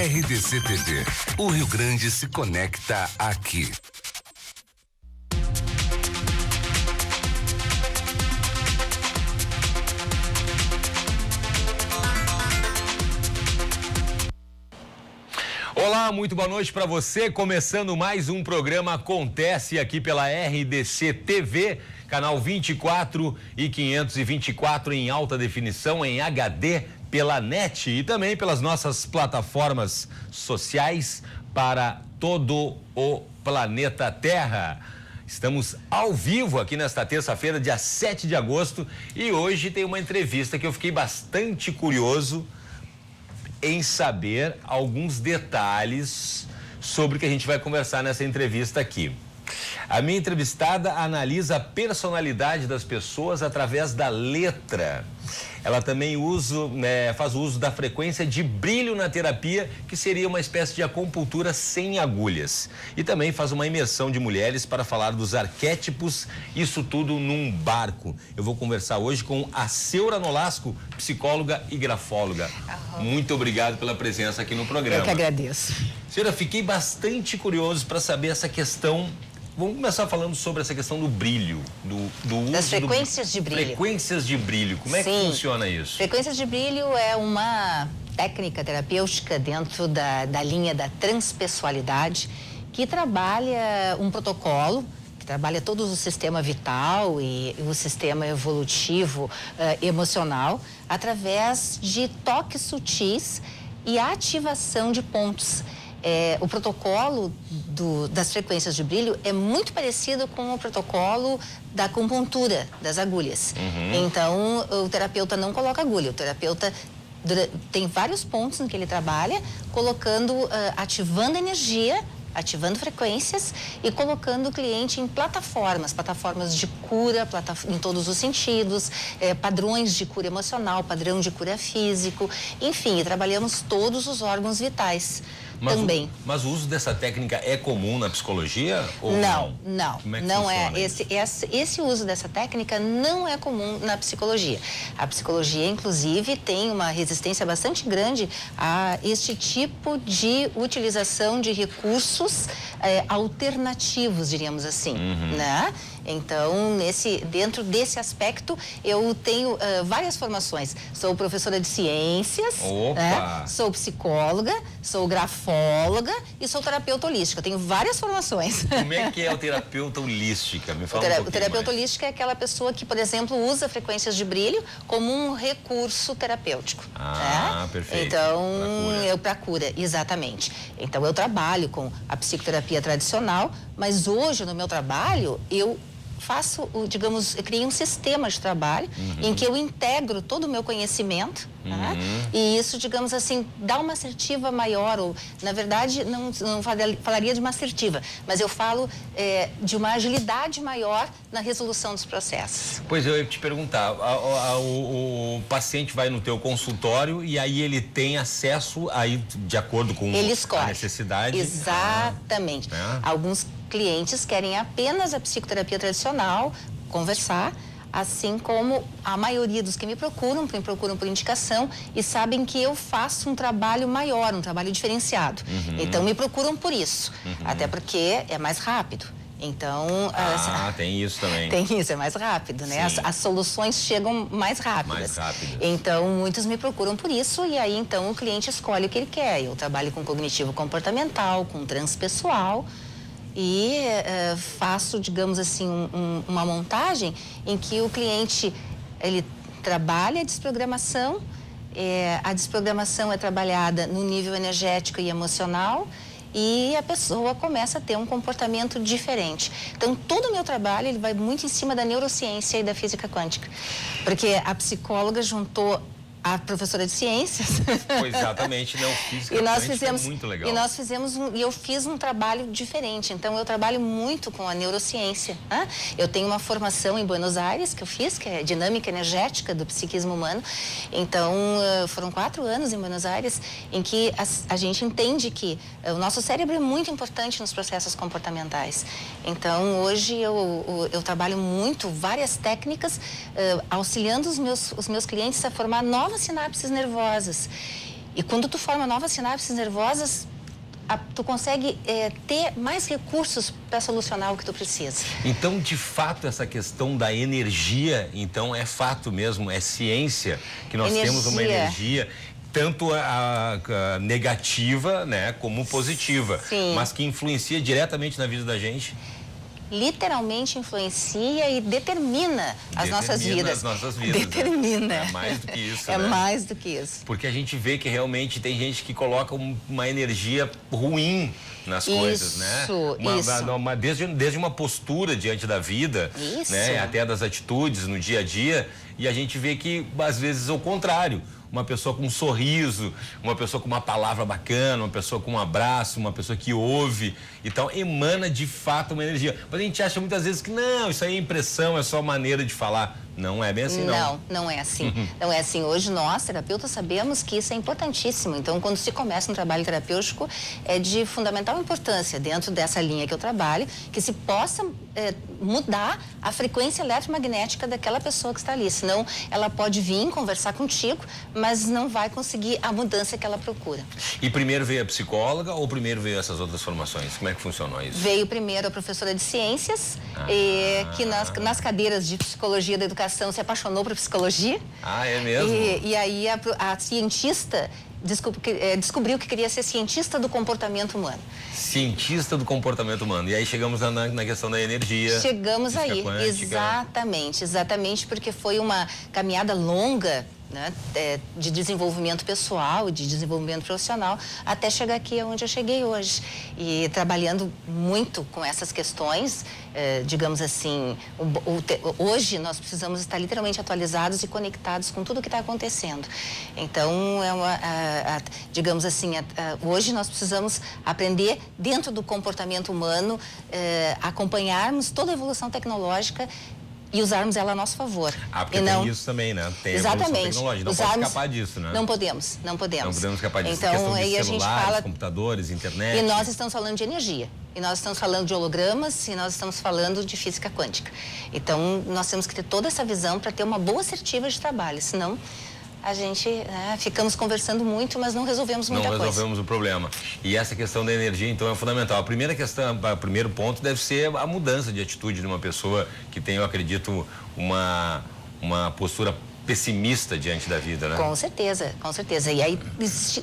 RDC TV. O Rio Grande se conecta aqui. Olá, muito boa noite para você. Começando mais um programa Acontece aqui pela RDC TV, canal 24 e 524 em alta definição em HD pela NET e também pelas nossas plataformas sociais para todo o planeta Terra. Estamos ao vivo aqui nesta terça-feira, dia 7 de agosto, e hoje tem uma entrevista que eu fiquei bastante curioso em saber alguns detalhes sobre o que a gente vai conversar nessa entrevista aqui. A minha entrevistada analisa a personalidade das pessoas através da letra. Ela também faz uso da frequência de brilho na terapia, que seria uma espécie de acupuntura sem agulhas. E também faz uma imersão de mulheres para falar dos arquétipos, isso tudo num barco. Eu vou conversar hoje com a Seura Nolasco, psicóloga e grafóloga. Muito obrigado pela presença aqui no programa. Eu que agradeço. Seura, fiquei bastante curioso para saber essa questão. Vamos começar falando sobre essa questão do brilho, do uso das frequências de brilho. Frequências de brilho. Como é que funciona isso? Frequências de brilho é uma técnica terapêutica dentro da linha da transpessoalidade que trabalha um protocolo, que trabalha todo o sistema vital e o sistema evolutivo emocional através de toques sutis e ativação de pontos. O protocolo das frequências de brilho é muito parecido com o protocolo da acupuntura, das agulhas. Então, o terapeuta não coloca agulha, o terapeuta tem vários pontos em que ele trabalha, ativando energia, ativando frequências e colocando o cliente em plataformas de cura, em todos os sentidos, padrões de cura emocional, padrão de cura físico, enfim, trabalhamos todos os órgãos vitais. Também. Mas o uso dessa técnica é comum na psicologia? Ou não. Como é que não funciona esse uso dessa técnica não é comum na psicologia. A psicologia, inclusive, tem uma resistência bastante grande a este tipo de utilização de recursos alternativos, diríamos assim, né? Então, dentro desse aspecto, eu tenho várias formações. Sou professora de ciências, né? Sou psicóloga, sou grafóloga e sou terapeuta holística. Tenho várias formações. Como é que é o terapeuta holística? Me fala o terapeuta holística é aquela pessoa que, por exemplo, usa frequências de brilho como um recurso terapêutico. Perfeito. Então, para cura, exatamente. Então, eu trabalho com a psicoterapia tradicional, mas hoje, no meu trabalho, eu criei um sistema de trabalho em que eu integro todo o meu conhecimento, né? E isso, digamos assim, dá uma assertiva maior, ou, na verdade, não falaria de uma assertiva, mas eu falo de uma agilidade maior na resolução dos processos. Pois eu ia te perguntar, o paciente vai no teu consultório e aí ele tem acesso, aí, de acordo com a necessidade. Exatamente. Alguns clientes querem apenas a psicoterapia tradicional, conversar, assim como a maioria dos que me procuram por indicação e sabem que eu faço um trabalho maior, um trabalho diferenciado. Então, me procuram por isso, até porque é mais rápido. Então... tem isso também. Tem isso, é mais rápido, né? As soluções chegam mais rápidas. Mais rápidas. Então, muitos me procuram por isso e aí, então, o cliente escolhe o que ele quer. Eu trabalho com cognitivo comportamental, com transpessoal e faço, digamos assim, uma montagem em que o cliente, ele trabalha a desprogramação. A desprogramação é trabalhada no nível energético e emocional, e a pessoa começa a ter um comportamento diferente. Então, todo o meu trabalho ele vai muito em cima da neurociência e da física quântica, porque a psicóloga juntou a professora de ciências. Exatamente, não, física quântica é muito legal. E eu fiz um trabalho diferente. Então, eu trabalho muito com a neurociência. Né? Eu tenho uma formação em Buenos Aires que eu fiz, que é dinâmica energética do psiquismo humano. Então, foram 4 anos em Buenos Aires em que a gente entende que o nosso cérebro é muito importante nos processos comportamentais. Então, hoje eu trabalho muito, várias técnicas, auxiliando os meus clientes a formar novas sinapses nervosas. E quando tu forma novas sinapses nervosas, tu consegue ter mais recursos para solucionar o que tu precisa. Então, de fato, essa questão da energia, então, é fato mesmo, é ciência que nós temos uma energia, tanto a negativa, né, como positiva, Sim. mas que influencia diretamente na vida da gente. Literalmente influencia e determina as nossas vidas. Determina. Né? É mais do que isso, É né? mais do que isso. Porque a gente vê que realmente tem gente que coloca uma energia ruim nas coisas, né? Isso. Desde uma postura diante da vida, isso, né? Até das atitudes no dia a dia, e a gente vê que às vezes é o contrário. Uma pessoa com um sorriso, uma pessoa com uma palavra bacana, uma pessoa com um abraço, uma pessoa que ouve e tal, emana de fato uma energia. Mas a gente acha muitas vezes que não, isso aí é impressão, é só maneira de falar. Não é bem assim, não. Não é assim. Não é assim. Hoje nós, terapeutas, sabemos que isso é importantíssimo. Então, quando se começa um trabalho terapêutico, é de fundamental importância dentro dessa linha que eu trabalho, que se possa mudar a frequência eletromagnética daquela pessoa que está ali. Senão, ela pode vir conversar contigo, mas não vai conseguir a mudança que ela procura. E primeiro veio a psicóloga ou primeiro veio essas outras formações? Como é que funcionou isso? Veio primeiro a professora de ciências, que nas cadeiras de psicologia da educação se apaixonou por psicologia. Ah, é mesmo? E aí a cientista descobriu que queria ser cientista do comportamento humano. Cientista do comportamento humano. E aí chegamos na questão da energia. Chegamos aí, quântica. exatamente, porque foi uma caminhada longa, né, de desenvolvimento pessoal, de desenvolvimento profissional, até chegar aqui onde eu cheguei hoje. E trabalhando muito com essas questões, digamos assim, hoje nós precisamos estar literalmente atualizados e conectados com tudo o que está acontecendo. Então, digamos assim, hoje nós precisamos aprender dentro do comportamento humano, acompanharmos toda a evolução tecnológica e usarmos ela a nosso favor. Porque tem isso também, né? Tem exatamente. Tecnológica. Não pode escapar disso, né? Não podemos. Não podemos escapar disso. Então, aí a gente fala... computadores, internet... E nós estamos falando de energia. E nós estamos falando de hologramas e nós estamos falando de física quântica. Então, nós temos que ter toda essa visão para ter uma boa assertiva de trabalho. Senão, a gente ficamos conversando muito, mas não resolvemos muita coisa. Não resolvemos o problema. E essa questão da energia, então, é fundamental. A primeira questão, o primeiro ponto deve ser a mudança de atitude de uma pessoa que tem, eu acredito, uma postura pessimista diante da vida, né? Com certeza, com certeza. E aí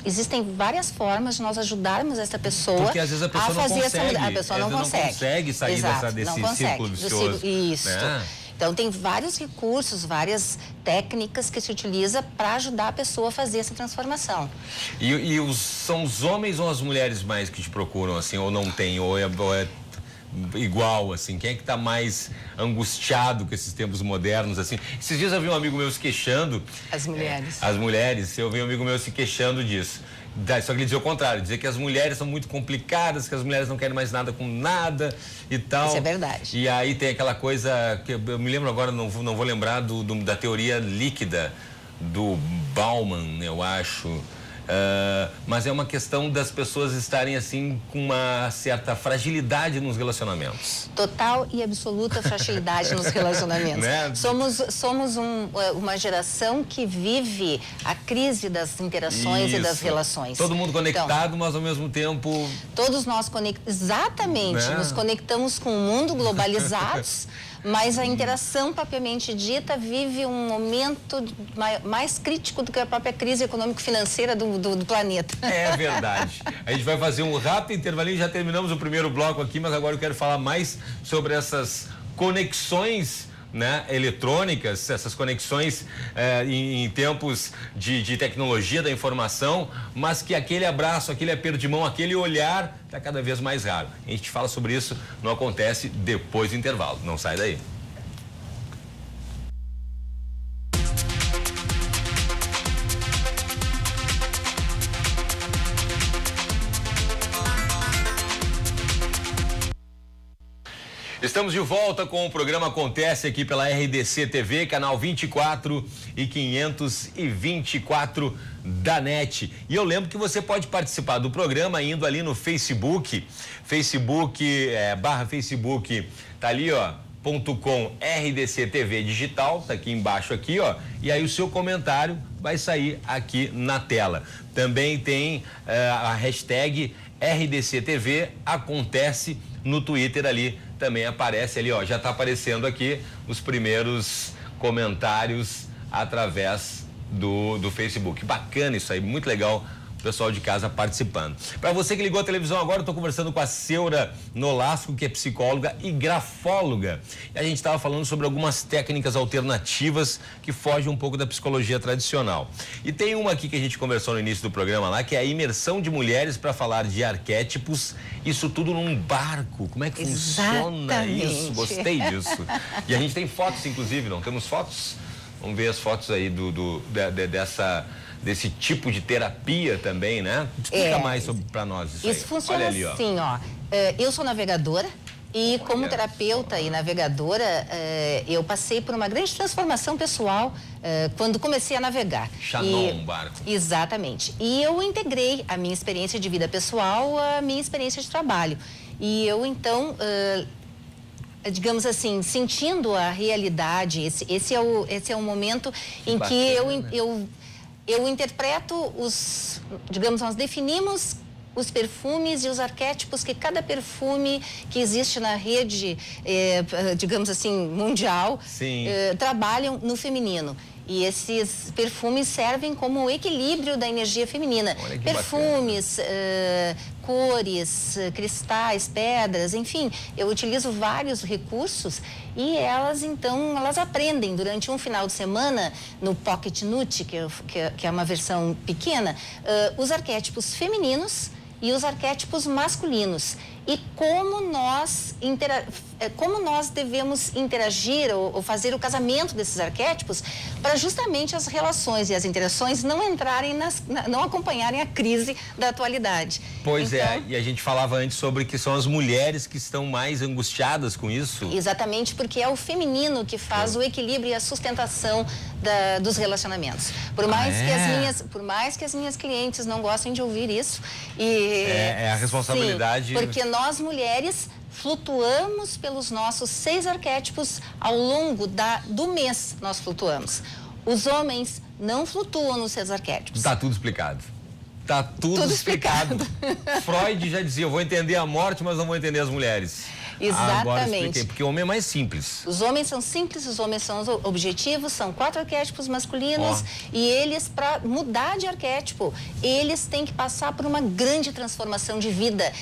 existem várias formas de nós ajudarmos essa pessoa. Porque às vezes a pessoa não consegue. A pessoa não consegue sair desse círculo vicioso. Isso. Né? Então, tem vários recursos, várias técnicas que se utiliza para ajudar a pessoa a fazer essa transformação. São os homens ou as mulheres mais que te procuram, assim, ou não tem, ou é igual, assim? Quem é que está mais angustiado com esses tempos modernos, assim? Esses dias eu vi um amigo meu se queixando... As mulheres. As mulheres, eu vi um amigo meu se queixando disso. Só que ele dizia o contrário, dizer que as mulheres são muito complicadas, que as mulheres não querem mais nada com nada e tal. Isso é verdade. E aí tem aquela coisa, que eu me lembro agora, não vou lembrar da teoria líquida do Bauman, eu acho. Mas é uma questão das pessoas estarem assim com uma certa fragilidade nos relacionamentos. Total e absoluta fragilidade nos relacionamentos. Né? Somos uma geração que vive a crise das interações e das relações. Todo mundo conectado, então, mas ao mesmo tempo... Todos nós exatamente, né? Nos conectamos com o mundo globalizados, mas a interação propriamente dita vive um momento mais crítico do que a própria crise econômico-financeira do planeta. É verdade. A gente vai fazer um rápido intervalinho, já terminamos o primeiro bloco aqui, mas agora eu quero falar mais sobre essas conexões, né, eletrônicas, essas conexões em tempos de tecnologia da informação, mas que aquele abraço, aquele aperto de mão, aquele olhar está cada vez mais raro. A gente fala sobre isso, não acontece depois do intervalo. Não sai daí. Estamos de volta com o programa Acontece aqui pela RDC TV, canal 24 e 524 da NET. E eu lembro que você pode participar do programa indo ali no Facebook, /Facebook, tá ali, ó, RDC TV Digital, tá aqui embaixo aqui, ó, e aí o seu comentário vai sair aqui na tela. Também tem a hashtag RDC TV acontece no Twitter ali, também aparece ali, ó, já tá aparecendo aqui os primeiros comentários através do Facebook. Bacana isso aí, muito legal. O pessoal de casa participando. Para você que ligou a televisão agora, eu estou conversando com a Seura Nolasco, que é psicóloga e grafóloga. E a gente estava falando sobre algumas técnicas alternativas que fogem um pouco da psicologia tradicional. E tem uma aqui que a gente conversou no início do programa lá, que é a imersão de mulheres para falar de arquétipos, isso tudo num barco. Como é que funciona isso? Gostei disso. E a gente tem fotos, inclusive, não temos fotos? Vamos ver as fotos aí desse tipo de terapia também, né? Explica mais para nós isso aí. Isso funciona ali, assim, ó. Eu sou navegadora e como terapeuta e navegadora, eu passei por uma grande transformação pessoal quando comecei a navegar. Chanou um barco. Exatamente. E eu integrei a minha experiência de vida pessoal à minha experiência de trabalho. E eu, então, digamos assim, sentindo a realidade, esse é o momento em que eu interpreto nós definimos os perfumes e os arquétipos que cada perfume que existe na rede, digamos assim, mundial, trabalham no feminino. E esses perfumes servem como o equilíbrio da energia feminina. Perfumes, cores, cristais, pedras, enfim, eu utilizo vários recursos e elas aprendem durante um final de semana no Pocket Nut, que é uma versão pequena, os arquétipos femininos e os arquétipos masculinos e como nós devemos interagir ou fazer o casamento desses arquétipos para justamente as relações e as interações não acompanharem a crise da atualidade. Pois então, e a gente falava antes sobre que são as mulheres que estão mais angustiadas com isso. Exatamente, porque é o feminino que faz o equilíbrio e a sustentação dos relacionamentos. Por mais que as minhas clientes não gostem de ouvir isso. É a responsabilidade. Sim, porque nós mulheres flutuamos pelos nossos 6 arquétipos ao longo do mês, nós flutuamos. Os homens não flutuam nos 6 arquétipos. Tá tudo explicado. Tá tudo explicado. Freud já dizia, eu vou entender a morte, mas não vou entender as mulheres. Exatamente. Agora expliquei, porque o homem é mais simples. Os homens são simples, os homens são objetivos, são 4 arquétipos masculinos e eles, para mudar de arquétipo, eles têm que passar por uma grande transformação de vida.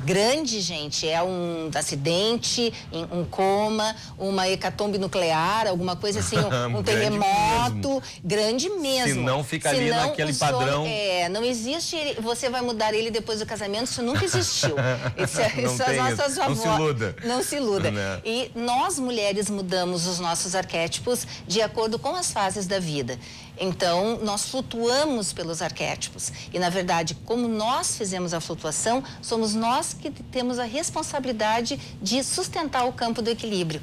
Grande, gente, é um acidente, um coma, uma hecatombe nuclear, alguma coisa assim, um terremoto, grande mesmo. Se não fica ali naquele padrão. Não existe, você vai mudar ele depois do casamento, isso nunca existiu. Isso as nossas avós. Não se iluda. Não se iluda. E nós, mulheres, mudamos os nossos arquétipos de acordo com as fases da vida. Então, nós flutuamos pelos arquétipos. E, na verdade, como nós fizemos a flutuação, somos nós que temos a responsabilidade de sustentar o campo do equilíbrio.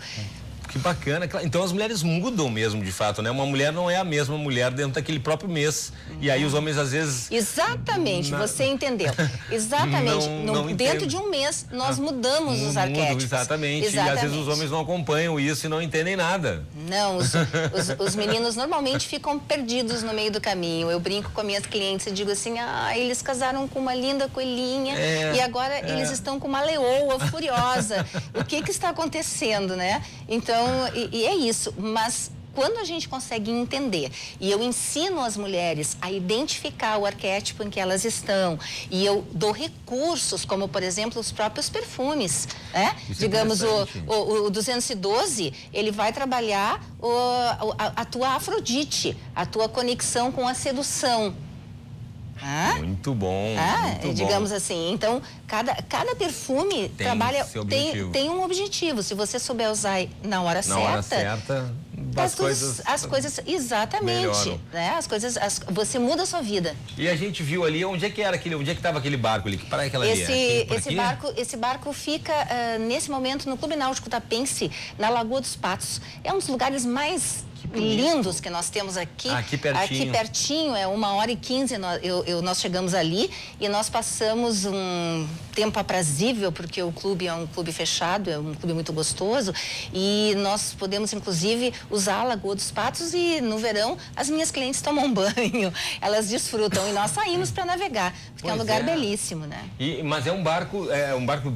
Que bacana. Então as mulheres mudam mesmo, de fato, né? Uma mulher não é a mesma mulher dentro daquele próprio mês. E aí os homens às vezes... Exatamente, você entendeu. Exatamente. Dentro de um mês nós mudamos os arquétipos. Exatamente. E às vezes os homens não acompanham isso e não entendem nada. Não, os meninos normalmente ficam perdidos no meio do caminho. Eu brinco com as minhas clientes e digo assim, eles casaram com uma linda coelhinha e agora eles estão com uma leoa furiosa. O que está acontecendo, né? Então, e é isso, mas quando a gente consegue entender, e eu ensino as mulheres a identificar o arquétipo em que elas estão, e eu dou recursos, como por exemplo os próprios perfumes, né? Digamos, o 212, ele vai trabalhar a tua Afrodite, a tua conexão com a sedução. Muito bom. Digamos assim, então cada perfume tem um objetivo. Se você souber usar na hora certa, as coisas exatamente, né? Você muda a sua vida. E a gente viu ali onde é que estava aquele barco ali? Que praia que ela Esse barco fica nesse momento no Clube Náutico Tapense, na Lagoa dos Patos. É um dos lugares mais lindos que nós temos aqui. Aqui pertinho. Aqui pertinho, é 1h15, nós chegamos ali e nós passamos um tempo aprazível, porque o clube é um clube fechado, é um clube muito gostoso, e nós podemos, inclusive, usar a Lagoa dos Patos e, no verão, as minhas clientes tomam banho, elas desfrutam e nós saímos para navegar, porque é um lugar belíssimo, né? Mas é um barco,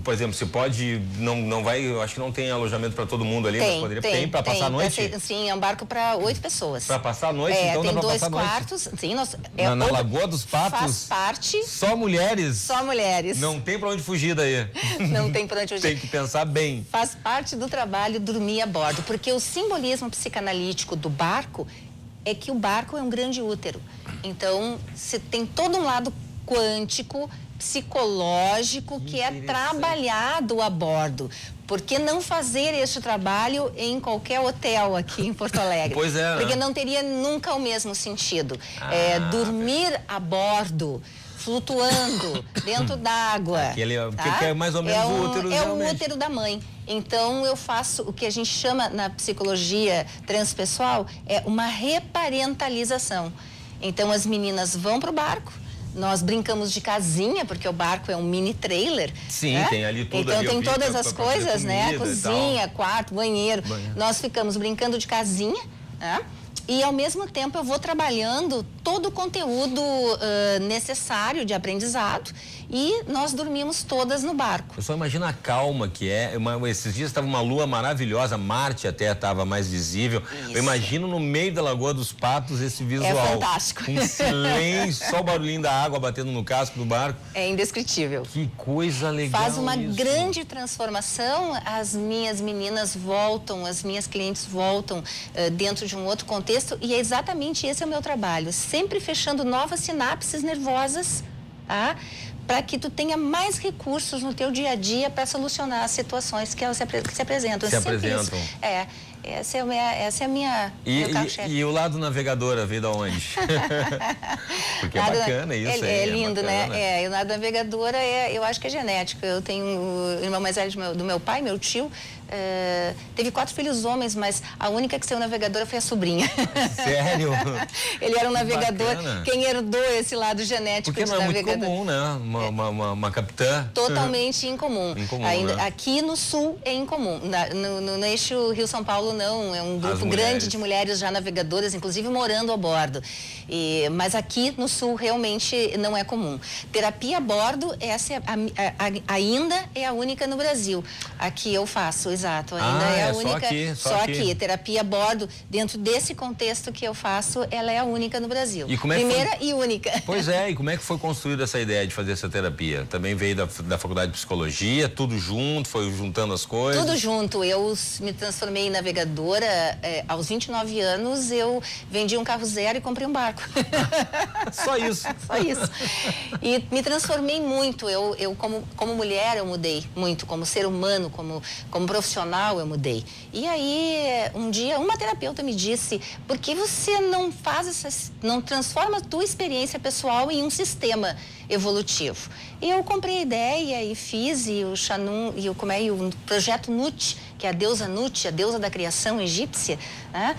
por exemplo, você pode, não vai, eu acho que não tem alojamento para todo mundo ali, mas poderia, tem para passar a noite? Sim, é um barco para 8 pessoas. Para passar a noite, então tem dá para 2 passar quartos, sim, na Lagoa dos Patos? Faz parte. Só mulheres? Só mulheres. Não tem para onde fugir daí. Não tem para onde fugir. Tem que pensar bem. Faz parte do trabalho dormir a bordo, porque o simbolismo psicanalítico do barco é que o barco é um grande útero. Então, você tem todo um lado quântico, psicológico, que é trabalhado a bordo. Por que não fazer este trabalho em qualquer hotel aqui em Porto Alegre? Pois é, porque né? não teria nunca o mesmo sentido. Dormir a bordo, flutuando dentro d'água. Aquele, tá? que é mais ou menos o útero. É o útero da mãe. Então, eu faço o que a gente chama na psicologia transpessoal, é uma reparentalização. Então, as meninas vão para o barco, nós brincamos de casinha, porque o barco é um mini trailer. Sim, né? tem ali tudo. Então ali, tem todas as coisas, né? Cozinha, quarto, banheiro. Nós ficamos brincando de casinha, né? E ao mesmo tempo eu vou trabalhando todo o conteúdo necessário de aprendizado e nós dormimos todas no barco. Eu só imagino a calma que é. Esses dias estava uma lua maravilhosa, Marte até estava mais visível. Isso. Eu imagino no meio da Lagoa dos Patos esse visual. É fantástico. Um silêncio, só o barulhinho da água batendo no casco do barco. É indescritível. Que coisa legal. Faz uma grande transformação, as minhas meninas voltam, as minhas clientes voltam dentro de um outro contexto. E é exatamente esse é o meu trabalho, sempre fechando novas sinapses nervosas, tá? Para que tu tenha mais recursos no teu dia a dia para solucionar as situações que se apresentam. Se apresentam. Essa é a minha carro-chefe. E o lado navegadora veio da onde? Porque é bacana isso. É lindo, né? O lado navegadora eu acho que é genético. Eu tenho o irmão mais velho do meu pai, meu tio. Teve 4 filhos homens, mas a única que saiu navegadora foi a sobrinha. Sério? Ele era um navegador. Bacana. Quem herdou esse lado genético porque de navegador? Porque não é muito comum, né? Uma capitã. Totalmente incomum. Né? Aqui no sul é incomum. No eixo Rio-São Paulo não. É um grupo grande de mulheres já navegadoras, inclusive morando a bordo. Mas aqui no sul realmente não é comum. Terapia a bordo, essa ainda é a única no Brasil. Aqui eu faço. Exato, ainda é a única. Só aqui. Terapia a bordo, dentro desse contexto que eu faço, ela é a única no Brasil. E como é que Primeira e única. Pois é, e como é que foi construída essa ideia de fazer essa terapia? Também veio da faculdade de psicologia, tudo junto, foi juntando as coisas? Tudo junto. Eu me transformei em navegadora. Aos 29 anos, eu vendi um carro zero e comprei um barco. Só isso? Só isso. E me transformei muito. Eu como mulher, eu mudei muito. Como ser humano, como profissional, eu mudei. E aí, um dia, uma terapeuta me disse, por que você não transforma a tua experiência pessoal em um sistema evolutivo? E eu comprei a ideia e fiz, e o Shanun, e o projeto Nut, que é a deusa Nut, a deusa da criação egípcia, né?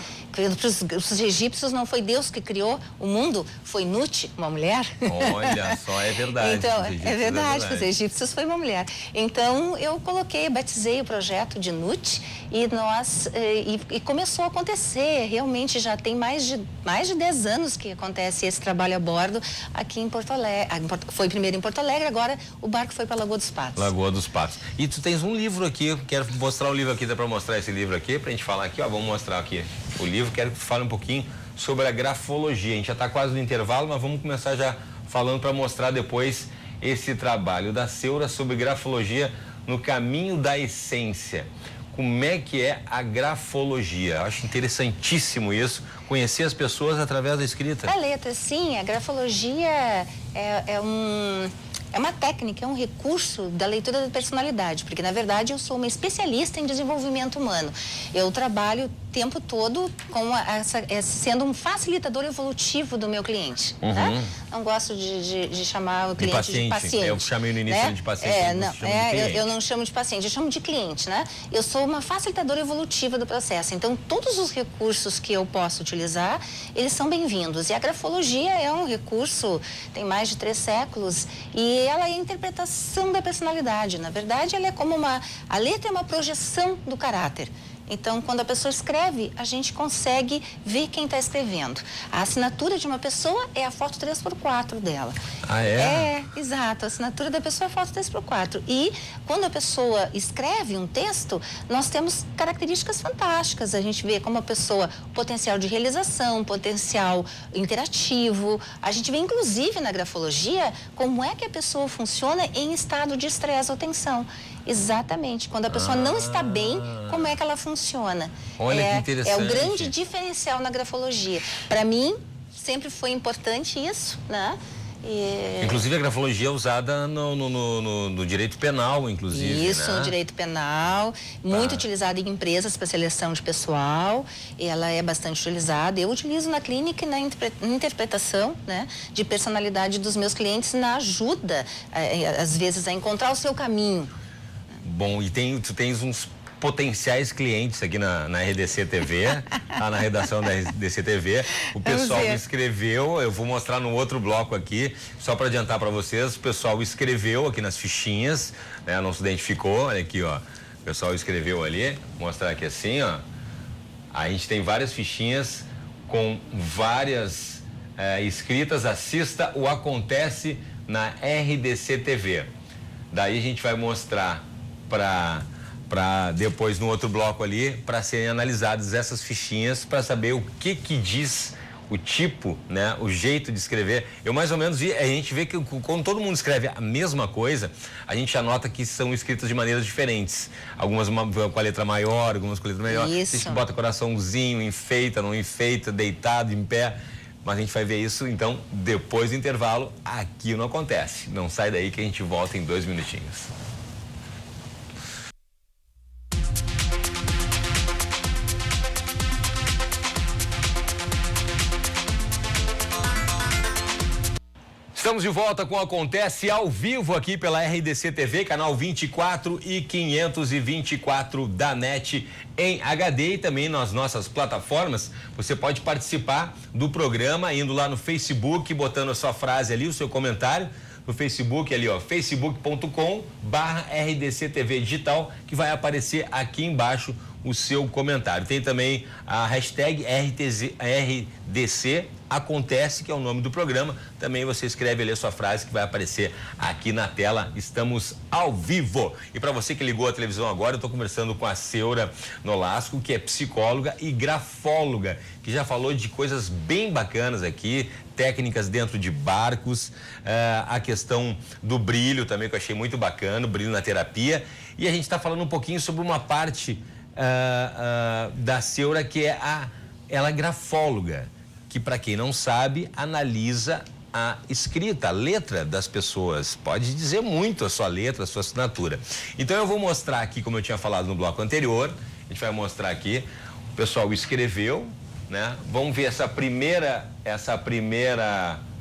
Os egípcios não foi Deus que criou o mundo, foi Nut, uma mulher. Olha só, é verdade. Então, é verdade, os egípcios foi uma mulher. Então, eu batizei o projeto de Nut e começou a acontecer. Realmente já tem mais de 10 anos que acontece esse trabalho a bordo aqui em Porto Alegre. Foi primeiro em Porto Alegre, agora o barco foi para Lagoa dos Patos. Lagoa dos Patos. E tu tens um livro aqui, quero mostrar o livro aqui, dá para mostrar esse livro aqui, pra gente falar aqui, ó, vamos mostrar aqui o livro, quero que tu fale um pouquinho sobre a grafologia. A gente já está quase no intervalo, mas vamos começar já falando para mostrar depois esse trabalho da Seura sobre grafologia no caminho da essência. Como é que é a grafologia? Eu acho interessantíssimo isso. conhecer as pessoas através da escrita. A letra, sim. A grafologia é uma técnica, é um recurso da leitura da personalidade, porque, na verdade, eu sou uma especialista em desenvolvimento humano. Eu trabalho o tempo todo com sendo um facilitador evolutivo do meu cliente. Né? Não gosto de chamar o cliente de paciente. Eu chamei no início, né? De paciente. Eu não chamo de paciente, eu chamo de cliente, né? Eu sou uma facilitadora evolutiva do processo. Então, todos os recursos que eu posso utilizar, eles são bem-vindos. E a grafologia é um recurso, tem mais de 3 séculos, e ela é a interpretação da personalidade. Na verdade, ela é como a letra é uma projeção do caráter. Então, quando a pessoa escreve, a gente consegue ver quem está escrevendo. A assinatura de uma pessoa é a foto 3x4 dela. Ah, é? É, exato. A assinatura da pessoa é a foto 3x4. E quando a pessoa escreve um texto, nós temos características fantásticas. A gente vê como a pessoa, potencial de realização, potencial interativo. A gente vê, inclusive, na grafologia, como é que a pessoa funciona em estado de estresse ou tensão. Exatamente. Quando a pessoa não está bem, como é que ela funciona? Olha que interessante. É o grande diferencial na grafologia. Para mim, sempre foi importante isso, né? Inclusive, a grafologia é usada no direito penal, inclusive. Isso, né? No direito penal, muito utilizada em empresas para seleção de pessoal, ela é bastante utilizada. Eu utilizo na clínica e na interpretação, né, de personalidade dos meus clientes, na ajuda, às vezes, a encontrar o seu caminho. Bom, e tu tens uns potenciais clientes aqui na RDC TV, lá na redação da RDC TV. O pessoal me escreveu, eu vou mostrar no outro bloco aqui, só para adiantar para vocês, o pessoal escreveu aqui nas fichinhas, né, não se identificou, olha aqui, ó, o pessoal escreveu ali, vou mostrar aqui assim, ó, a gente tem várias fichinhas com várias escritas, assista o Acontece na RDC TV. Daí a gente vai mostrar para depois no outro bloco ali, para serem analisadas essas fichinhas, para saber o que diz o tipo, né, o jeito de escrever. Eu mais ou menos vi, a gente vê que quando todo mundo escreve a mesma coisa, a gente anota que são escritas de maneiras diferentes. Algumas com a letra maior, algumas com a letra menor. Isso. A gente bota coraçãozinho, enfeita, não enfeita, deitado, em pé. Mas a gente vai ver isso, então, depois do intervalo, aqui no Acontece. Não sai daí que a gente volta em 2 minutinhos. Estamos de volta com o Acontece ao vivo aqui pela RDC TV, canal 24 e 524 da NET em HD e também nas nossas plataformas. Você pode participar do programa indo lá no Facebook, botando a sua frase ali, o seu comentário. No Facebook ali, ó, facebook.com/RDC TV Digital, que vai aparecer aqui embaixo o seu comentário. Tem também a hashtag RDC Acontece, que é o nome do programa. Também você escreve ali a sua frase que vai aparecer aqui na tela. Estamos ao vivo. E para você que ligou a televisão agora, eu estou conversando com a Seura Nolasco, que é psicóloga e grafóloga, que já falou de coisas bem bacanas aqui, técnicas dentro de barcos, a questão do brilho também, que eu achei muito bacana, o brilho na terapia. E a gente está falando um pouquinho sobre uma parte da Seura, que é ela é grafóloga, que, para quem não sabe, analisa a escrita, a letra das pessoas. Pode dizer muito a sua letra, a sua assinatura. Então eu vou mostrar aqui, como eu tinha falado no bloco anterior, a gente vai mostrar aqui, o pessoal escreveu, né? Vamos ver essa primeira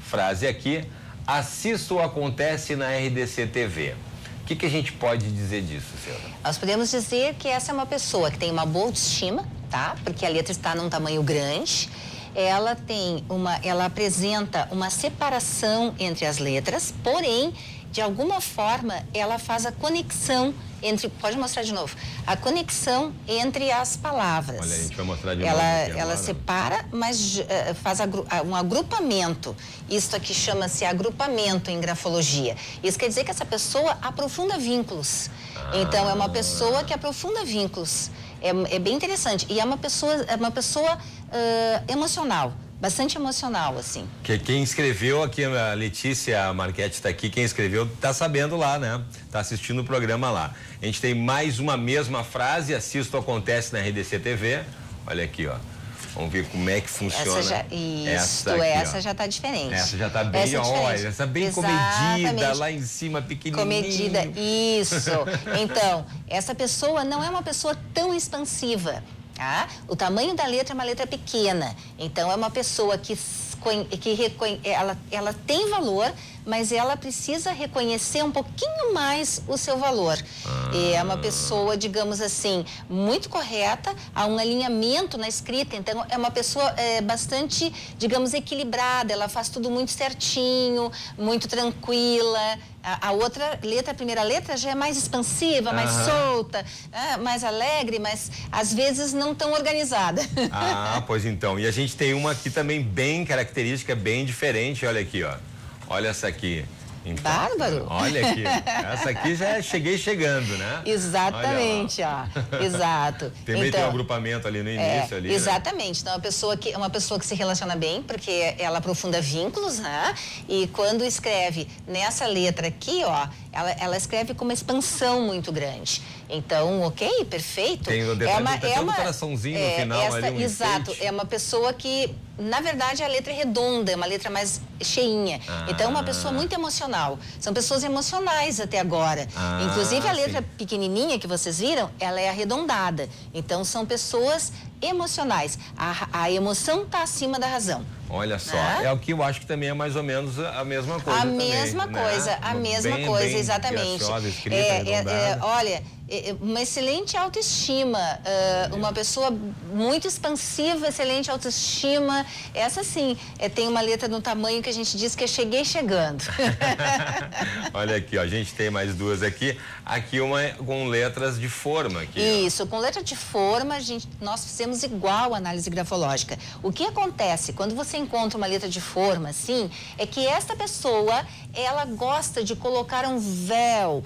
frase aqui. Assista o Acontece na RDC TV. O que a gente pode dizer disso, Seura? Nós podemos dizer que essa é uma pessoa que tem uma boa autoestima, tá? Porque a letra está num tamanho grande. Ela apresenta uma separação entre as letras, porém, de alguma forma, ela faz a conexão entre, pode mostrar de novo, a conexão entre as palavras. Olha, a gente vai mostrar de novo. Ela separa, mas faz um agrupamento. Isso aqui chama-se agrupamento em grafologia. Isso quer dizer que essa pessoa aprofunda vínculos. Então, é uma pessoa que aprofunda vínculos. É bem interessante. E é uma pessoa emocional. Bastante emocional, assim. Que quem escreveu aqui, a Letícia Marchetti está aqui, quem escreveu está sabendo lá, né? Está assistindo o programa lá. A gente tem mais uma mesma frase, assista o Acontece na RDC TV. Olha aqui, ó. Vamos ver como é que funciona. Essa já tá diferente. Essa já tá bem, olha, essa bem comedida, lá em cima, pequenininha. Comedida, isso. Então, essa pessoa não é uma pessoa tão expansiva, tá? O tamanho da letra é uma letra pequena. Então, é uma pessoa que ela tem valor, mas ela precisa reconhecer um pouquinho mais o seu valor. É uma pessoa, digamos assim, muito correta, há um alinhamento na escrita, então é uma pessoa bastante, digamos, equilibrada, ela faz tudo muito certinho, muito tranquila. A outra letra, a primeira letra já é mais expansiva, mais solta, mais alegre, mas às vezes não tão organizada. Pois então. E a gente tem uma aqui também bem característica, bem diferente, olha aqui, ó. Olha essa aqui. Então, bárbaro. Olha aqui. Essa aqui já cheguei chegando, né? Exatamente, ó. Exato. Também tem um agrupamento ali no início. Ali, exatamente. Né? Então, uma pessoa que se relaciona bem, porque ela aprofunda vínculos, né? E quando escreve nessa letra aqui, ó, ela escreve com uma expansão muito grande. Então, ok, perfeito. Tem o detalhe, tem um coraçãozinho no final ali, exato, enfeite. É uma pessoa que, na verdade, a letra é redonda, é uma letra mais cheinha. Então, é uma pessoa muito emocional. São pessoas emocionais até agora. Inclusive, a letra pequenininha que vocês viram, ela é arredondada. Então, são pessoas emocionais. A emoção está acima da razão. Olha só, é o que eu acho que também é mais ou menos a mesma coisa. A mesma coisa, exatamente. Olha, uma excelente autoestima, uma pessoa muito expansiva, excelente autoestima. Essa sim, tem uma letra no tamanho que a gente diz que é cheguei chegando. Olha aqui, ó, a gente tem mais duas aqui. Aqui uma com letras de forma. Aqui, isso, com letra de forma, nós fizemos igual a análise grafológica. O que acontece quando você encontra uma letra de forma, assim, é que esta pessoa, ela gosta de colocar um véu,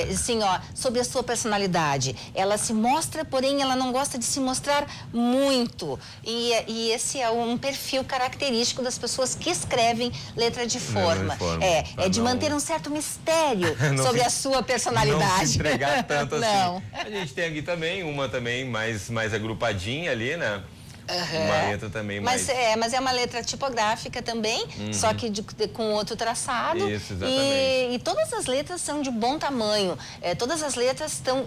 assim, ó, sobre a sua personalidade. Ela se mostra, porém, ela não gosta de se mostrar muito. E esse é um perfil característico das pessoas que escrevem letra de forma. É de manter um certo mistério sobre a sua personalidade. Não se entregar tanto assim. Não. A gente tem aqui também, uma também mais agrupadinha ali, né? Uma letra também mas mais... Mas é uma letra tipográfica também, só que com outro traçado. Isso, exatamente. E todas as letras são de bom tamanho. Todas as letras estão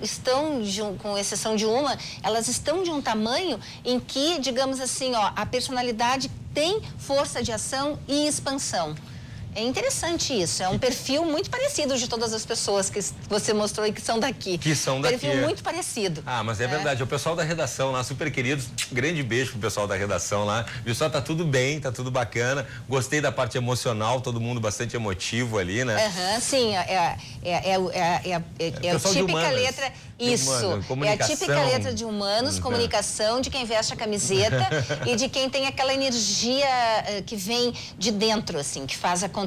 com exceção de uma, elas estão de um tamanho em que, digamos assim, ó, a personalidade tem força de ação e expansão. É interessante isso, é um perfil muito parecido de todas as pessoas que você mostrou e que são daqui. Que são daqui. Perfil muito parecido. Mas é verdade, o pessoal da redação lá, super queridos, grande beijo pro pessoal da redação lá. Viu só, tá tudo bem, tá tudo bacana. Gostei da parte emocional, todo mundo bastante emotivo ali, né? Sim, é a típica letra. Isso, é a típica letra de humanos, comunicação, de quem veste a camiseta e de quem tem aquela energia que vem de dentro, assim, que faz acontecer.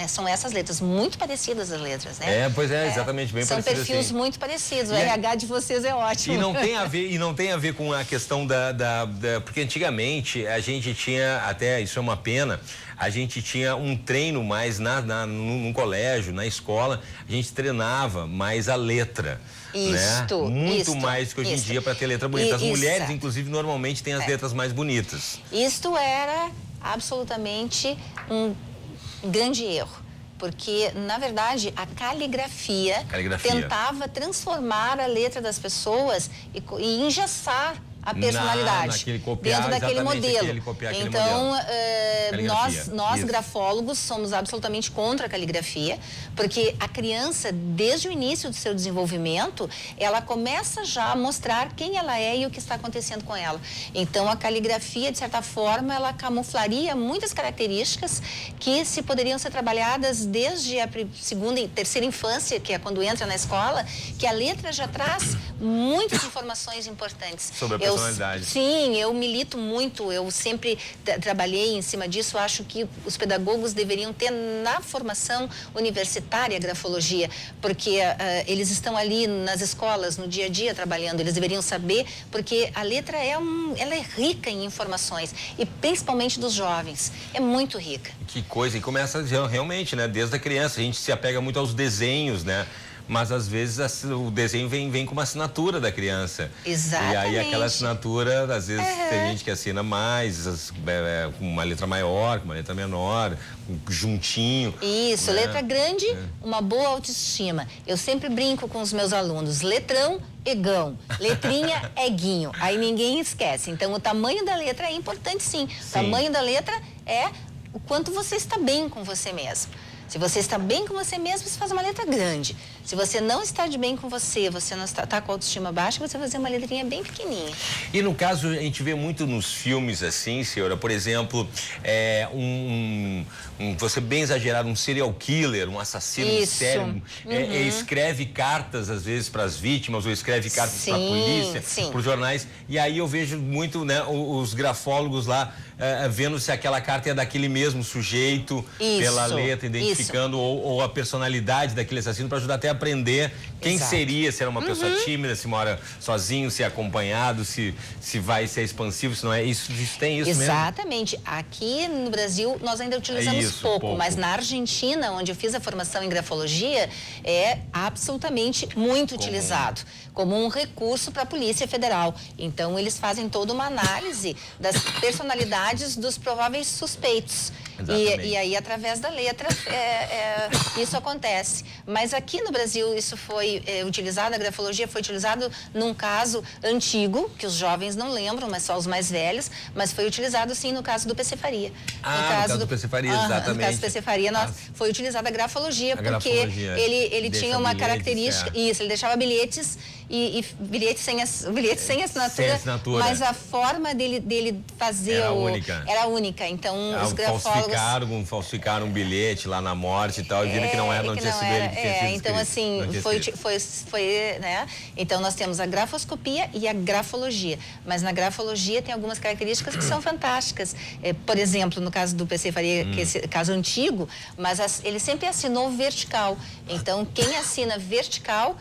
São essas letras, muito parecidas as letras, né? Pois é, exatamente, bem parecidas. São perfis assim. Muito parecidos, o RH de vocês é ótimo. E não tem a ver com a questão porque antigamente a gente tinha, até isso é uma pena, a gente tinha um treino mais no colégio, na escola, a gente treinava mais a letra. Muito mais que hoje em dia para ter letra bonita. As mulheres, inclusive, normalmente têm as letras mais bonitas. Isto era absolutamente um grande erro. Porque, na verdade, a caligrafia tentava transformar a letra das pessoas e engessar a personalidade dentro daquele modelo. Então, nós grafólogos somos absolutamente contra a caligrafia, porque a criança, desde o início do seu desenvolvimento, ela começa já a mostrar quem ela é e o que está acontecendo com ela. Então, a caligrafia, de certa forma, ela camuflaria muitas características que se poderiam ser trabalhadas desde a segunda e terceira infância, que é quando entra na escola, que a letra já traz muitas informações importantes. Sobre a personalidade. Sim, eu milito muito, eu sempre trabalhei em cima disso, acho que os pedagogos deveriam ter na formação universitária a grafologia, porque eles estão ali nas escolas, no dia a dia trabalhando, eles deveriam saber, porque a letra ela é rica em informações, e principalmente dos jovens, é muito rica. Que coisa, e começa realmente, né, desde a criança, a gente se apega muito aos desenhos, né? mas às vezes o desenho vem com uma assinatura da criança. Exatamente. E aí aquela assinatura, às vezes tem gente que assina mais, com uma letra maior, com uma letra menor, juntinho. Isso, né? Letra grande, uma boa autoestima. Eu sempre brinco com os meus alunos, letrão, egão, letrinha, eguinho. Aí ninguém esquece. Então o tamanho da letra é importante sim. O tamanho da letra é o quanto você está bem com você mesmo. Se você está bem com você mesmo, você faz uma letra grande. Se você não está de bem com você não está com a autoestima baixa, você vai fazer uma letrinha bem pequenininha. E no caso, a gente vê muito nos filmes assim, senhora, por exemplo, vou ser bem exagerado, um serial killer, um assassino em série, escreve cartas às vezes para as vítimas ou escreve cartas para a polícia, para os jornais, e aí eu vejo muito, né, os grafólogos lá vendo se aquela carta é daquele mesmo sujeito, pela letra, identificando ou a personalidade daquele assassino, para ajudar até a aprender quem seria, se era uma pessoa tímida, se mora sozinho, se é acompanhado, se vai ser expansivo, se não é. Isso tem isso mesmo? Exatamente. Aqui no Brasil nós ainda utilizamos pouco, mas na Argentina, onde eu fiz a formação em grafologia, é absolutamente muito utilizado como um recurso para a Polícia Federal. Então eles fazem toda uma análise das personalidades dos prováveis suspeitos. E aí, através da letra, isso acontece. Mas aqui no Brasil, isso foi utilizado, a grafologia foi utilizado num caso antigo, que os jovens não lembram, mas só os mais velhos, mas foi utilizado, sim, no caso do PC Faria. No caso do PC Faria, exatamente. No caso do PC Faria, foi utilizada a grafologia, porque ele tinha uma característica, ele deixava bilhetes e bilhetes sem assinatura, mas a forma dele fazer era única. Então, os grafólogos falsificaram um bilhete lá na morte e tal, e viram que não tinha sido ele que tinha sido então, assim, foi, né? Então, nós temos a grafoscopia e a grafologia. Mas na grafologia tem algumas características que são fantásticas. Por exemplo, no caso do PC Faria, que é esse caso antigo, mas ele sempre assinou vertical. Então, quem assina vertical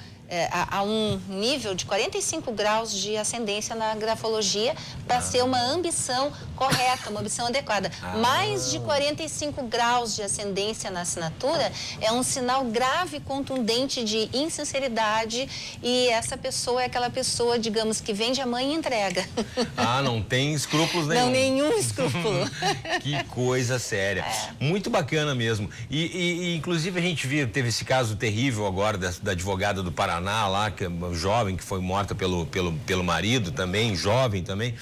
a um nível de 45 graus de ascendência na grafologia para ser uma ambição correta, uma ambição adequada. Mais de 45 graus de ascendência na assinatura é um sinal grave e contundente de insinceridade, e essa pessoa é aquela pessoa, digamos, que vende a mãe e entrega. Não tem escrúpulos nenhum. Não, nenhum escrúpulo. Que coisa séria. Muito bacana mesmo. E inclusive a gente teve esse caso terrível agora da advogada do Paraná lá, que é uma jovem que foi morta pelo marido também, jovem também.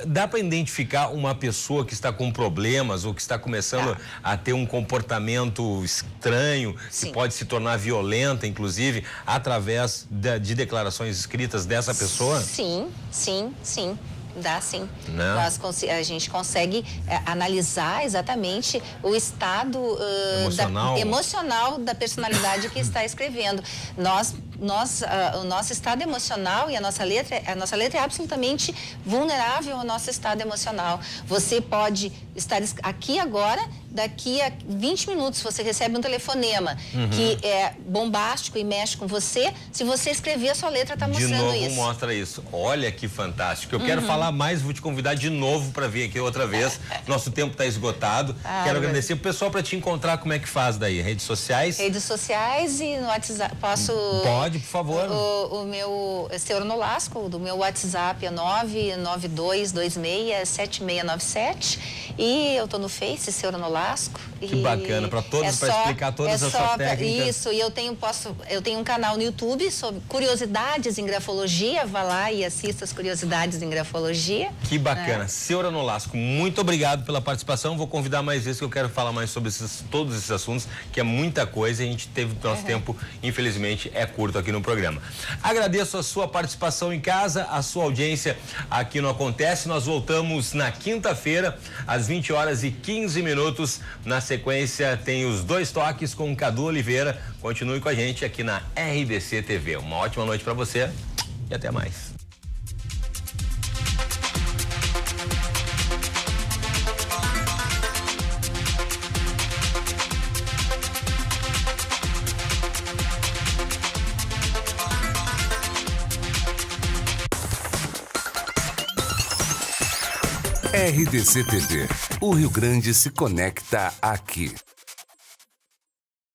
Dá para identificar uma pessoa que está com problemas ou que está começando a ter um comportamento estranho, que pode se tornar violenta, inclusive, através de declarações escritas dessa pessoa? Sim. Dá sim. A gente consegue analisar exatamente o estado emocional da personalidade que está escrevendo. O nosso estado emocional e a nossa letra é absolutamente vulnerável ao nosso estado emocional. Você pode estar aqui agora, daqui a 20 minutos você recebe um telefonema que é bombástico e mexe com você. Se você escrever, a sua letra está mostrando isso. De novo mostra isso. Olha que fantástico. Eu quero falar mais, vou te convidar de novo para vir aqui outra vez. Nosso tempo está esgotado. Quero agradecer o pessoal para te encontrar. Como é que faz daí? Redes sociais? Redes sociais e no WhatsApp. Pode, por favor. O meu Senhor Nolasco, do meu WhatsApp é 992267697. E eu tô no Face, Senhor Nolasco. Que bacana, para todos, para explicar todas as suas técnicas. Isso, e eu tenho um canal no YouTube sobre curiosidades em grafologia. Vá lá e assista as curiosidades em grafologia. Que bacana. Senhora Nolasco, muito obrigado pela participação. Vou convidar mais vezes, que eu quero falar mais sobre todos esses assuntos, que é muita coisa. A gente teve nosso tempo, infelizmente, é curto aqui no programa. Agradeço a sua participação em casa, a sua audiência aqui no Acontece. Nós voltamos na quinta-feira, às 20h15. Na sequência, tem os 2 toques com o Cadu Oliveira. Continue com a gente aqui na RDC TV. Uma ótima noite para você e até mais. RDC TV. O Rio Grande se conecta aqui.